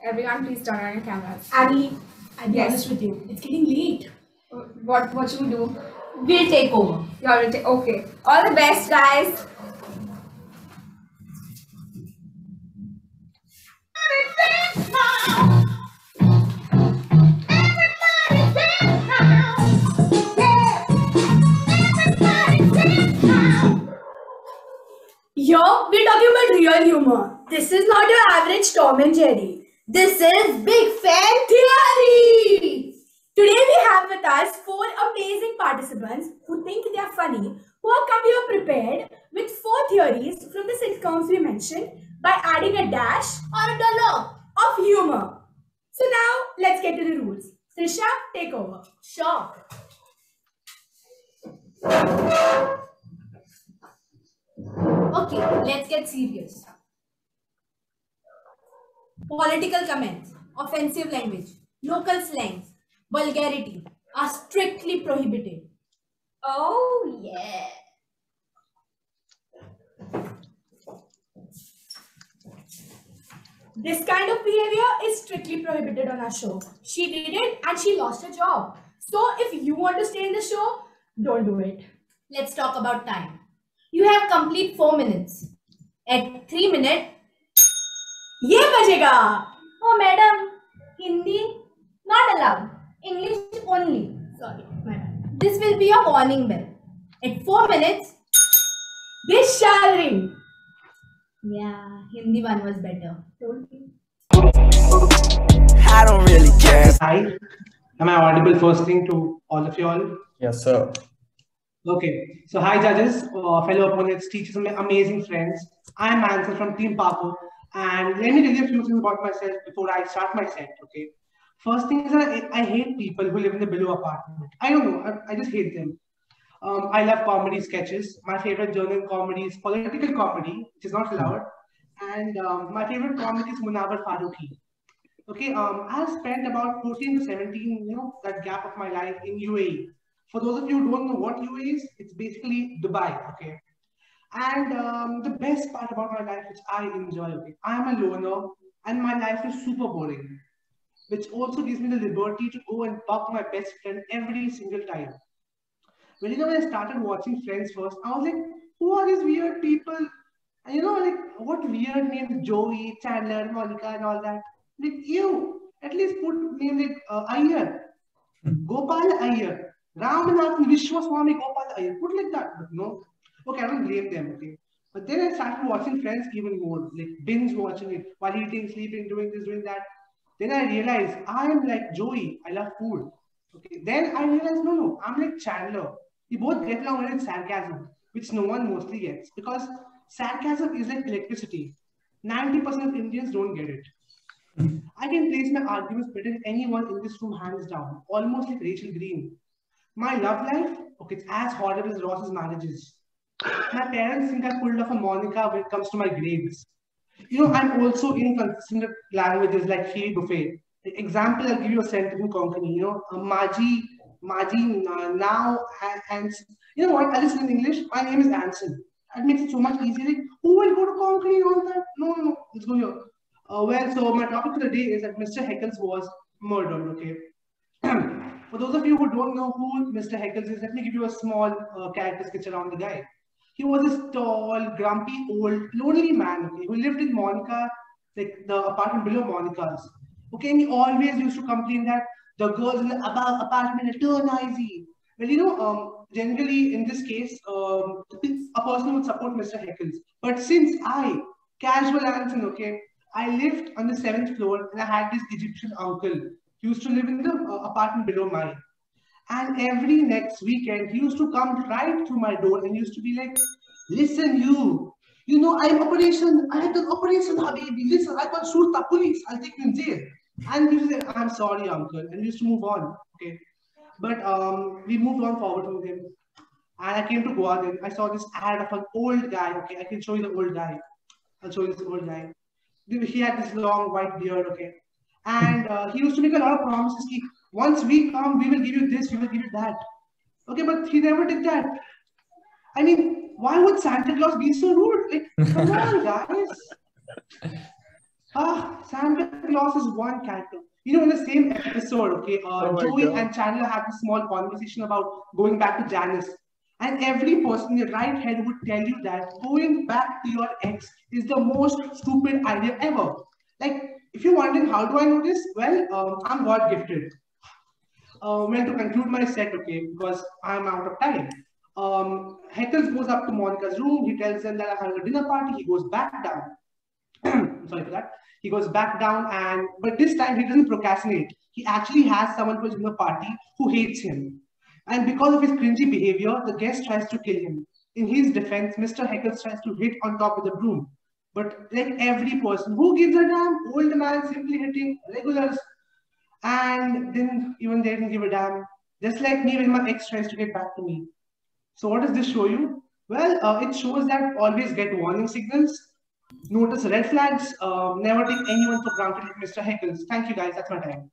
Everyone, please turn on your cameras. Annie, I'll be honest with you. It's getting late. What should we do? We'll take over. You already okay. All the best, guys. Here, we're talking about real humor. This is not your average Tom and Jerry. This is Big Fan Theory. Today we have with us 4 amazing participants who think they are funny, who have come here prepared with 4 theories from the sitcoms we mentioned by adding a dash or a dollar of humor. So now, let's get to the rules. Trisha, take over. Sure. Okay, let's get serious. Political comments, offensive language, local slangs, vulgarity are strictly prohibited. Oh yeah. This kind of behavior is strictly prohibited on our show. She did it and she lost her job. So if you want to stay in the show, don't do it. Let's talk about time. You have complete 4 minutes. At 3 minutes, ये बजेगा. oh madam, Hindi not allowed. English only. Sorry, my bad. This will be a warning bell. At 4 minutes, This shall ring. yeah, Hindi one was better. Told you. I don't really care. Hi, am I audible first thing to all of you all? Yes, sir. Okay, so hi judges, fellow opponents, teachers, and my amazing friends. I am Anson from Team Papo, and let me tell you a few things about myself before I start my set, okay? First thing is that I hate people who live in the below apartment. I don't know, I just hate them. I love comedy sketches. My favorite genre in comedy is political comedy, which is not allowed. And my favorite comedy is Munawar Farooqi. Okay, I have spent about 14 to 17, that gap of my life in UAE. For those of you who don't know what UAE is, it's basically Dubai, okay? And the best part about my life, which I enjoy, okay, I am a loner and my life is super boring, which also gives me the liberty to go and talk my best friend every single time. When I started watching Friends first, I was like, who are these weird people? And like, what weird names, Joey, Chandler, Monica, and all that. Like, at least put names like Iyer, Gopal Iyer, Ramanathan Vishwaswamy Gopal Iyer. Put like that, but no. Okay, I don't blame them, okay. But then I started watching Friends even more, like binge watching it while eating, sleeping, doing this, doing that. Then I realized I am like Joey, I love food. Okay, then I realized, no, I'm like Chandler. We both get along with sarcasm, which no one mostly gets because sarcasm is like electricity. 90% of Indians don't get it. I can place my arguments better than anyone in this room, hands down, almost like Rachel Green. My love life, okay, it's as horrible as Ross's marriages. My parents think I pulled off a Monica when it comes to my grades. I'm also inconsistent with languages like Phoebe Buffet. Example, I'll give you a sentence in Konkani, Maji, now, and you know what? I'll just in English. My name is Anson. That makes it so much easier. Like, who will go to Konkani and all that? No. Let's go here. So my topic for the day is that Mr. Heckles was murdered, okay? For those of you who don't know who Mr. Heckles is, let me give you a small character sketch around the guy. He was this tall, grumpy, old, lonely man, okay, who lived in Monica, like the apartment below Monica's. Okay, and he always used to complain that the girls in the above apartment are too noisy. Well, generally in this case, a person would support Mr. Heckles. But since casual Anson, okay, I lived on the 7th floor and I had this Egyptian uncle. He used to live in the apartment below mine. And every next weekend, he used to come right through my door and used to be like, listen, I had an operation, Habibi. Listen, I can shoot the police. I'll take you in jail. And he was like, I'm sorry, uncle. And we used to move on. Okay. But we moved on forward from him. And I came to Goa then. I saw this ad of an old guy. Okay, I can show you the old guy. I'll show you this old guy. He had this long white beard. Okay. And he used to make a lot of promises. Once we come, we will give you this, we will give you that. Okay, but he never did that. I mean, why would Santa Claus be so rude? Like, come on, guys. Santa Claus is one character. You know, in the same episode, okay, Oh my Joey God. and Chandler had a small conversation about going back to Janice. And every person in your right head would tell you that going back to your ex is the most stupid idea ever. Like, if you're wondering how do I know this, well, I'm God gifted. Well, to conclude my set, okay, because I'm out of time. Heckles goes up to Monica's room. He tells them that I'm having a dinner party. He goes back down. Sorry for that. He goes back down, and but this time he doesn't procrastinate. He actually has someone for his dinner party who hates him, and because of his cringy behavior, the guest tries to kill him. In his defense, Mr. Heckles tries to hit on top of the broom, but like every person, who gives a damn? Old man simply hitting regulars, and then even they didn't give a damn. Just like me when my ex tries to get back to me. So what does this show you? Well, it shows that always get warning signals, notice red flags, never take anyone for granted like Mr. Heckles. Thank you guys, that's my time.